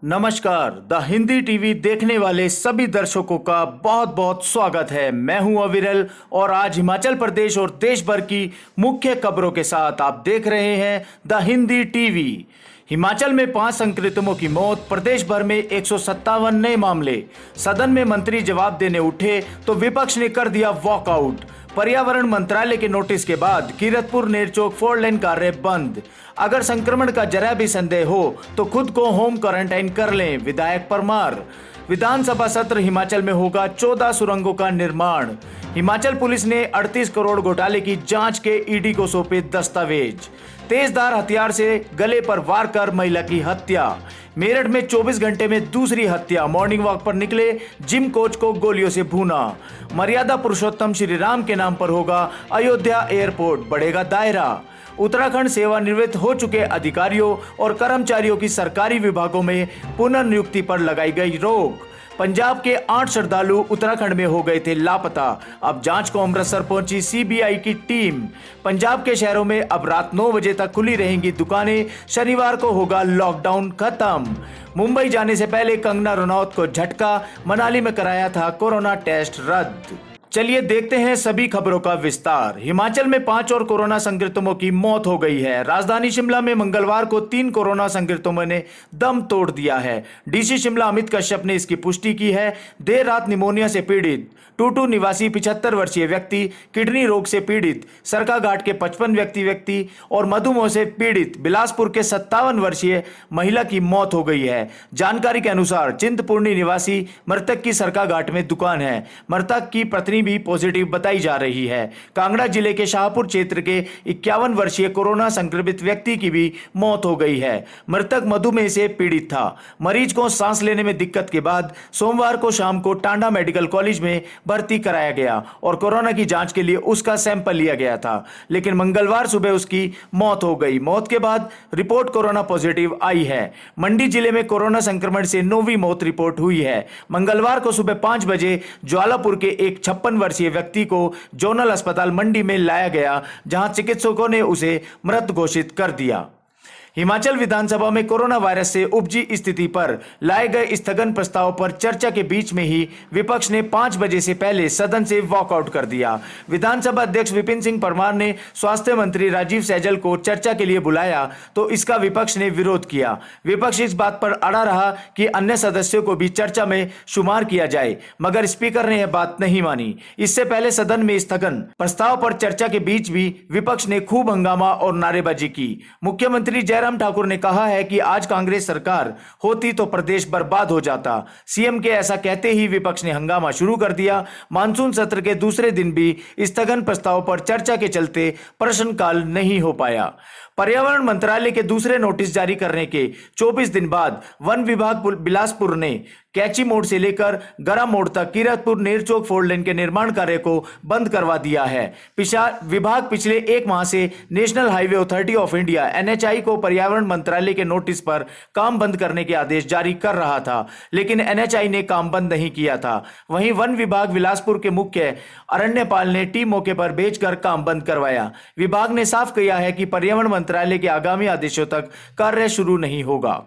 नमस्कार। The Hindi TV देखने वाले सभी दर्शकों का बहुत बहुत स्वागत है। मैं हूं अविरल और आज हिमाचल प्रदेश और देश भर की मुख्य खबरों के साथ आप देख रहे हैं द हिंदी टीवी। हिमाचल में 5 संक्रमितों की मौत, प्रदेश भर में 157 नए मामले। सदन में मंत्री जवाब देने उठे तो विपक्ष ने कर दिया वॉकआउट। पर्यावरण मंत्रालय के नोटिस के बाद कीरतपुर नेरचौक 4 लेन कार्य बंद। अगर संक्रमण का जरा भी संदेह हो तो खुद को होम क्वारंटाइन कर लें, विधायक परमार। विधानसभा सत्र हिमाचल में होगा, 14 सुरंगों का निर्माण। हिमाचल पुलिस ने 38 करोड़ घोटाले की जांच के ईडी को सौंपे दस्तावेज। तेजधार हथियार से गले पर वार कर महिला की हत्या। मेरठ में 24 घंटे में दूसरी हत्या। मॉर्निंग वॉक पर निकले जिम कोच को गोलियों से भूना। मर्यादा पुरुषोत्तम श्री राम के नाम पर होगा अयोध्या एयरपोर्ट, बढ़ेगा दायरा। उत्तराखंड सेवानिवृत्त हो चुके अधिकारियों और कर्मचारियों की सरकारी विभागों में पुनर्नियुक्ति पर लगाई गई रोक। पंजाब के 8 श्रद्धालु उत्तराखंड में हो गए थे लापता। अब जांच को अमृतसर पहुंची सीबीआई की टीम। पंजाब के शहरों में अब रात 9 बजे तक खुली रहेंगी दुकानें, शनिवार को होगा लॉकडाउन खत्म। मुंबई जाने से पहले कंगना रनौत को झटका, मनाली में कराया था कोरोना टेस्ट रद्द। चलिए देखते हैं सभी खबरों का विस्तार। हिमाचल में 5 और कोरोना संक्रमितों की मौत हो गई है। राजधानी शिमला में मंगलवार को 3 कोरोना संक्रमितों ने दम तोड़ दिया है। डीसी शिमला अमित कश्यप ने इसकी पुष्टि की है। देर रात निमोनिया से पीड़ित टूटू निवासी 75 वर्षीय व्यक्ति, किडनी रोग से पीड़ित सरकाघाट के 55 व्यक्ति और मधुमेह से पीड़ित बिलासपुर के 57 वर्षीय महिला की मौत हो गई है। जानकारी के अनुसार चिंतपूर्णी निवासी मृतक की सरकाघाट में दुकान है। मृतक की पत्नी भी पॉजिटिव बताई जा रही है। कांगड़ा जिले के शाहपुर क्षेत्र के 51 वर्षीय कोरोना संक्रमित व्यक्ति की भी मौत हो गई है। मृतक मधुमेह से पीड़ित था। मरीज को सांस लेने में दिक्कत के बाद सोमवार को शाम को टांडा मेडिकल कॉलेज में भर्ती कराया गया और कोरोना की जांच के लिए उसका सैंपल लिया गया था, लेकिन मंगलवार सुबह उसकी मौत हो गई। मौत के बाद रिपोर्ट कोरोना पॉजिटिव आई है। मंडी जिले में कोरोना संक्रमण से 9वीं मौत रिपोर्ट हुई है। मंगलवार को सुबह 5 बजे ज्वालापुर के एक 56 वर्षीय व्यक्ति को जोनल अस्पताल मंडी में लाया गया, जहां चिकित्सकों ने उसे मृत घोषित कर दिया। हिमाचल विधानसभा में कोरोना वायरस से उपजी स्थिति पर लाए गए स्थगन प्रस्ताव पर चर्चा के बीच में ही विपक्ष ने 5 बजे से पहले सदन से वॉकआउट कर दिया। विधानसभा अध्यक्ष विपिन सिंह परमार ने स्वास्थ्य मंत्री राजीव सैजल को चर्चा के लिए बुलाया तो इसका विपक्ष ने विरोध किया। विपक्ष इस बात पर अड़ा रहा कि अन्य सदस्यों को भी चर्चा में शुमार किया जाए, मगर स्पीकर ने यह बात नहीं मानी। इससे पहले सदन में स्थगन प्रस्ताव पर चर्चा के बीच भी विपक्ष ने खूब हंगामा और नारेबाजी की। मुख्यमंत्री जयराम ठाकुर ने कहा है कि आज कांग्रेस सरकार होती तो प्रदेश बर्बाद हो जाता। सीएम के ऐसा कहते ही विपक्ष ने हंगामा शुरू कर दिया। मानसून सत्र के दूसरे दिन भी स्थगन प्रस्ताव पर चर्चा के चलते प्रश्नकाल नहीं हो पाया। पर्यावरण मंत्रालय के दूसरे नोटिस जारी करने के 24 दिन बाद वन विभाग बिलासपुर ने कैची मोड़ से लेकर गरा मोड़ तक कीरतपुर नेरचौक 4 लेन के निर्माण कार्य को बंद करवा दिया है। विभाग पिछले 1 माह से national highway authority of India NHAI को पर्यावरण मंत्रालय के नोटिस पर काम बंद करने के आदेश जारी कर रहा था, लेकिन एनएचआई ने काम बंद नहीं किया था। वहीं वन विभाग बिलासपुर के मुख्य अरण्यपाल ने टीम मौके पर भेजकर काम बंद करवाया। विभाग ने साफ किया है कि पर्यावरण मंत्रालय के आगामी आदेशों तक कार्य शुरू नहीं होगा।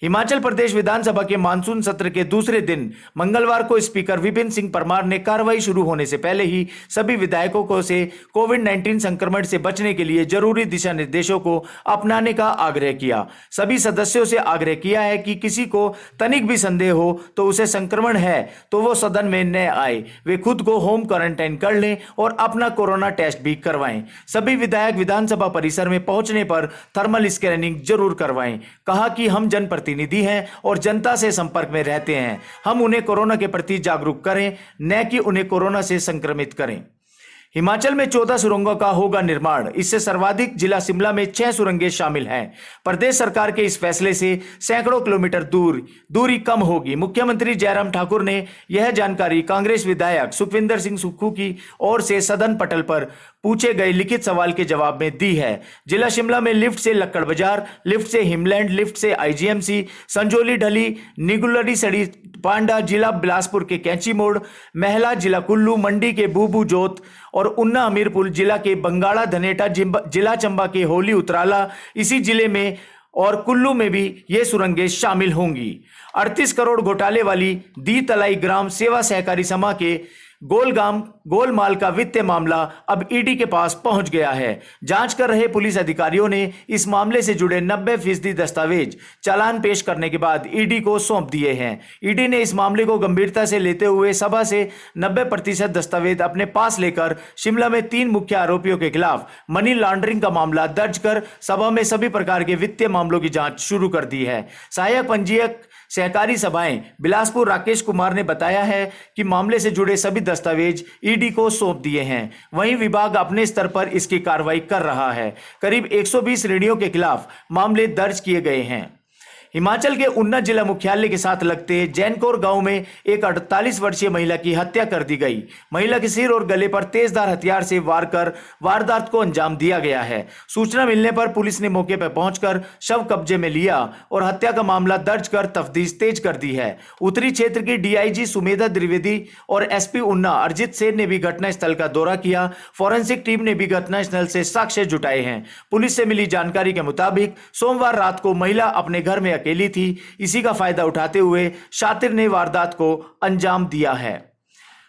हिमाचल प्रदेश विधानसभा के मानसून सत्र के दूसरे दिन मंगलवार को स्पीकर विपिन सिंह परमार ने कार्रवाई शुरू होने से पहले ही सभी विधायकों को से कोविड-19 संक्रमण से बचने के लिए जरूरी दिशा निर्देशों को अपनाने का आग्रह किया। सभी सदस्यों से आग्रह किया है कि किसी को तनिक भी संदेह हो तो उसे संक्रमण है तो वो सदन में न आए, वे खुद को होम क्वारंटाइन कर लें और अपना कोरोना टेस्ट भी करवाएं। सभी विधायक विधानसभा परिसर में पहुंचने पर थर्मल स्कैनिंग जरूर करवाएं। कहा कि हम जनप्रतिनिधि हैं और जनता से संपर्क में रहते हैं। हम उन्हें कोरोना के प्रति जागरूक करें, न कि उन्हें कोरोना से संक्रमित करें। हिमाचल में 14 सुरंगों का होगा निर्माण। इससे सर्वाधिक जिला शिमला में 6 सुरंगें शामिल हैं। प्रदेश सरकार के इस फैसले से सैकड़ों किलोमीटर दूरी कम होगी। मुख्यमंत्री जयराम ठाकुर ने यह जानकारी कांग्रेस विधायक सुखविंदर सिंह सुक्खू की ओर से सदन पटल पर पूछे गए लिखित सवाल के जवाब में दी है। जिला शिमला में लिफ्ट से लक्कड़ बाजार, लिफ्ट से हिमलैंड, लिफ्ट से आईजीएमसी, संजोली ढली, निगुलरी सड़ी पांडा, जिला बिलासपुर के कैंची मोड़, महला जिला कुल्लू, मंडी के बूबू जोत और उन्ना हमीरपुर जिला के बंगाड़ा धनेटा, जिला चंबा के होली उतराला, इसी जिले में और कुल्लू में भी ये सुरंगें शामिल होंगी। 38 करोड़ घोटाले वाली दी तलाई ग्राम सेवा सहकारी सभा के गोलमाल का वित्तीय मामला अब ईडी के पास पहुंच गया है। जांच कर रहे पुलिस अधिकारियों ने इस मामले से जुड़े 90% दस्तावेज चालान पेश करने के बाद ईडी को सौंप दिए हैं। ईडी ने इस मामले को गंभीरता से लेते हुए सभा से 90% दस्तावेज अपने पास लेकर शिमला में 3 मुख्य आरोपियों के खिलाफ मनी लॉन्ड्रिंग का मामला दर्ज कर सभा में सभी प्रकार के वित्तीय मामलों की जांच शुरू कर दी है। सहायक पंजीयक सहकारी सभाएं बिलासपुर राकेश कुमार ने बताया है कि मामले से जुड़े सभी दस्तावेज ईडी को सौंप दिए हैं। वहीं विभाग अपने स्तर पर इसकी कार्रवाई कर रहा है। करीब 120 ऋणियों के खिलाफ मामले दर्ज किए गए हैं। हिमाचल के ऊना जिला मुख्यालय के साथ लगते जैनकोर गांव में एक 48 वर्षीय महिला की हत्या कर दी गई। महिला के सिर और गले पर तेजधार हथियार से वार कर वारदात को अंजाम दिया गया है। सूचना मिलने पर पुलिस ने मौके पर पहुंचकर शव कब्जे में लिया और हत्या का मामला दर्ज कर तफ्तीश तेज कर दी है। उत्तरी क्षेत्र की डीआईजी सुमेधा द्विवेदी और एसपी ऊना अरिजीत सेन ने भी घटनास्थल का दौरा किया। फॉरेंसिक टीम ने भी घटनास्थल से साक्ष्य जुटाए हैं। पुलिस से मिली जानकारी के मुताबिक सोमवार रात को महिला अपने घर में अकेली थी। इसी का फायदा उठाते हुए शातिर ने वारदात को अंजाम दिया है।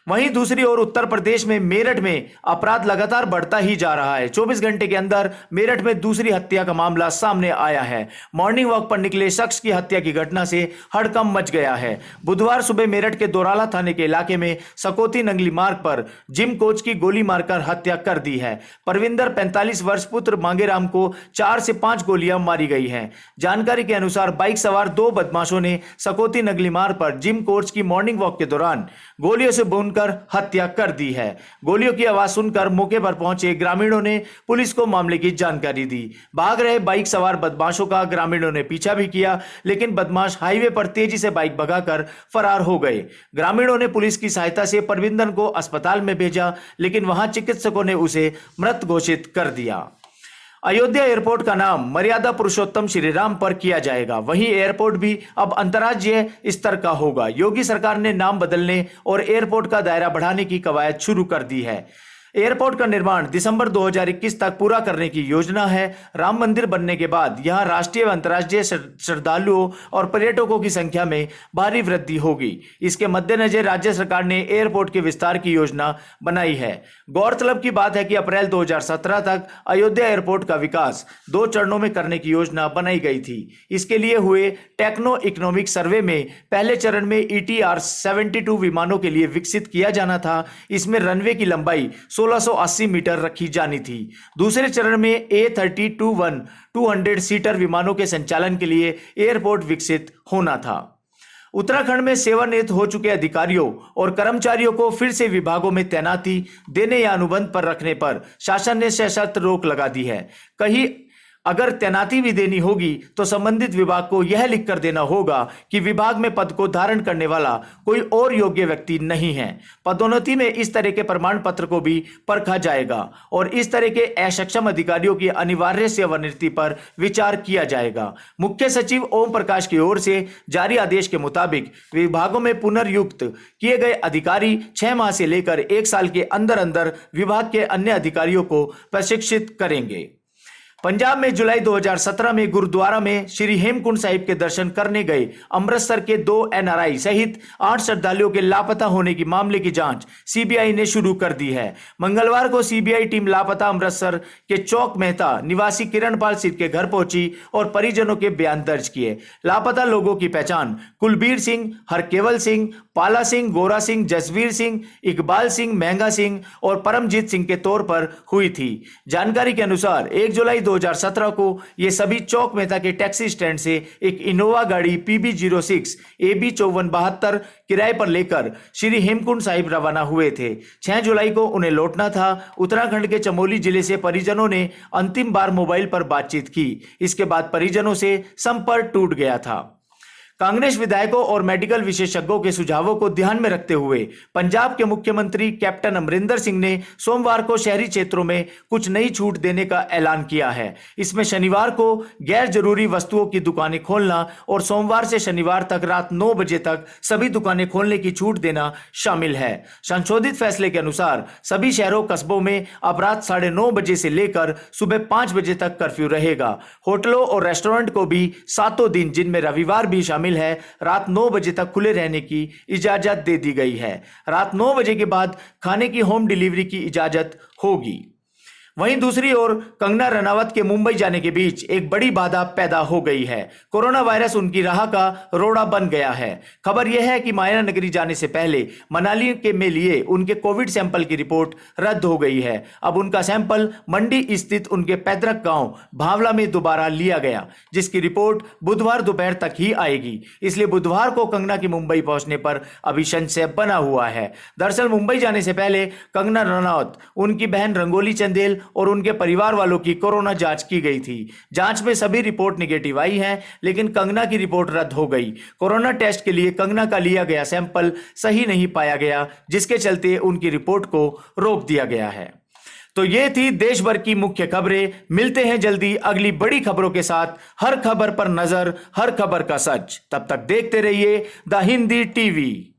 वहीं दूसरी ओर उत्तर प्रदेश में मेरठ में अपराध लगातार बढ़ता ही जा रहा है। 24 घंटे के अंदर मेरठ में दूसरी हत्या का मामला सामने आया है। मॉर्निंग वॉक पर निकले शख्स की हत्या की घटना से हड़कंप मच गया है। बुधवार सुबह मेरठ के दोराला थाने के इलाके में सकौती नंगली मार्ग पर जिम कोच की गोली मारकर हत्या कर दी है। परविंदर 45 वर्ष पुत्र मांगेराम को 4 से 5 गोलियां मारी गई हैं। जानकारी के अनुसार बाइक सवार 2 बदमाशों ने सकौती नंगली मार्ग पर जिम कोच की मॉर्निंग वॉक के दौरान गोलियों से भूनकर हत्या कर दी है। गोलियों की आवाज सुनकर मौके पर पहुंचे ग्रामीणों ने पुलिस को मामले की जानकारी दी। भाग रहे बाइक सवार बदमाशों का ग्रामीणों ने पीछा भी किया, लेकिन बदमाश हाईवे पर तेजी से बाइक भगाकर फरार हो गए। ग्रामीणों ने पुलिस की सहायता से परविंदर को अस्पताल में भेजा, लेकिन वहां चिकित्सकों ने उसे मृत घोषित कर दिया। अयोध्या एयरपोर्ट का नाम मर्यादा पुरुषोत्तम श्री राम पर किया जाएगा। वहीं एयरपोर्ट भी अब अंतर्राज्यीय स्तर का होगा। योगी सरकार ने नाम बदलने और एयरपोर्ट का दायरा बढ़ाने की कवायद शुरू कर दी है। एयरपोर्ट का निर्माण दिसंबर 2021 तक पूरा करने की योजना है। राम मंदिर बनने के बाद यहां राष्ट्रीय व अंतर्राष्ट्रीय श्रद्धालुओं और पर्यटकों की संख्या में भारी वृद्धि होगी। इसके मद्देनजर राज्य सरकार ने एयरपोर्ट के विस्तार की योजना बनाई है। गौरतलब की बात है कि अप्रैल 2017 तक अयोध्या एयरपोर्ट का विकास 2 चरणों में करने की योजना बनाई गई थी। इसके लिए हुए टेक्नो इकोनॉमिक सर्वे में पहले चरण में ETR 72 विमानों के लिए विकसित किया जाना था। इसमें रनवे की लंबाई 1680 मीटर रखी जानी थी। दूसरे चरण में A321 200 सीटर विमानों के संचालन के लिए एयरपोर्ट विकसित होना था। उत्तराखंड में सेवानिवृत्त हो चुके अधिकारियों और कर्मचारियों को फिर से विभागों में तैनाती देने या अनुबंध पर रखने पर शासन ने सशर्त रोक लगा दी है। कहीं अगर तैनाती भी देनी होगी तो संबंधित विभाग को यह लिखकर देना होगा कि विभाग में पद को धारण करने वाला कोई और योग्य व्यक्ति नहीं है। पदोन्नति में इस तरह के प्रमाण पत्र को भी परखा जाएगा और इस तरह के अक्षम अधिकारियों की अनिवार्य सेवानिवृत्ति पर विचार किया जाएगा। मुख्य सचिव ओम प्रकाश की ओर से जारी आदेश के मुताबिक विभागों में पुनर्युक्त किए गए अधिकारी 6 माह से लेकर 1 साल के अंदर अंदर विभाग के अन्य अधिकारियों को प्रशिक्षित करेंगे। पंजाब में जुलाई 2017 में गुरुद्वारा में श्री हेमकुंड साहिब के दर्शन करने गए अमृतसर के 2 NRI सहित 8 श्रद्धालुओं के लापता होने की मामले की जांच CBI ने शुरू कर दी है। मंगलवार को CBI टीम लापता अमृतसर के चौक मेहता निवासी किरणपाल सिंह के घर पहुंची और परिजनों के बयान दर्ज किए। लापता लोगों की पहचान कुलबीर सिंह, हरकेवल सिंह, पाला सिंह, गोरा सिंह, जसवीर सिंह, इकबाल सिंह, महंगा सिंह और परमजीत सिंह के तौर पर हुई थी। जानकारी के अनुसार 1 जुलाई 2017 को ये सभी चौक मेहता के टैक्सी स्टैंड से एक इनोवा गाड़ी PB06 AB 5472 किराए पर लेकर श्री हेमकुंड साहिब रवाना हुए थे। 6 जुलाई को उन्हें लौटना था। उत्तराखंड के चमोली जिले से परिजनों ने अंतिम बार मोबाइल पर बातचीत की। इसके बाद परिजनों से संपर्क टूट गया था। कांग्रेस विधायकों और मेडिकल विशेषज्ञों के सुझावों को ध्यान में रखते हुए पंजाब के मुख्यमंत्री कैप्टन अमरिंदर सिंह ने सोमवार को शहरी क्षेत्रों में कुछ नई छूट देने का ऐलान किया है। इसमें शनिवार को गैर जरूरी वस्तुओं की दुकानें खोलना और सोमवार से शनिवार तक रात 9 बजे तक सभी दुकानें खोलने की छूट देना शामिल है। संशोधित फैसले के अनुसार सभी शहरों कस्बों में अब रात 9:30 बजे से लेकर सुबह 5 बजे तक कर्फ्यू रहेगा। होटलों और रेस्टोरेंट को भी सातों दिन, जिनमें रविवार भी शामिल है, रात 9 बजे तक खुले रहने की इजाजत दे दी गई है। रात 9 बजे के बाद खाने की होम डिलीवरी की इजाजत होगी। वहीं दूसरी ओर कंगना रनावत के मुंबई जाने के बीच एक बड़ी बाधा पैदा हो गई है। कोरोना वायरस उनकी राह का रोड़ा बन गया है। खबर यह है कि मायना नगरी जाने से पहले मनाली के में लिए उनके कोविड सैंपल की रिपोर्ट रद्द हो गई है। अब उनका सैंपल मंडी स्थित उनके पैतृक गांव भावला में दोबारा लिया गया, जिसकी रिपोर्ट बुधवार दोपहर तक ही आएगी। इसलिए बुधवार को कंगना की मुंबई पहुंचने पर अभी संशय बना हुआ है। दरअसल मुंबई जाने से पहले कंगना रनावत, उनकी बहन रंगोली चंदेल और उनके परिवार वालों की कोरोना जांच की गई थी। जांच में सभी रिपोर्ट नेगेटिव आई है, लेकिन कंगना की रिपोर्ट रद्द हो गई। कोरोना टेस्ट के लिए कंगना का लिया गया सैंपल सही नहीं पाया गया, जिसके चलते उनकी रिपोर्ट को रोक दिया गया है। तो ये थी देश भर की मुख्य खबरें। मिलते हैं जल्दी अगली बड़ी खबरों के साथ। हर खबर पर नजर, हर खबर का सच। तब तक देखते रहिए द हिंदी टीवी।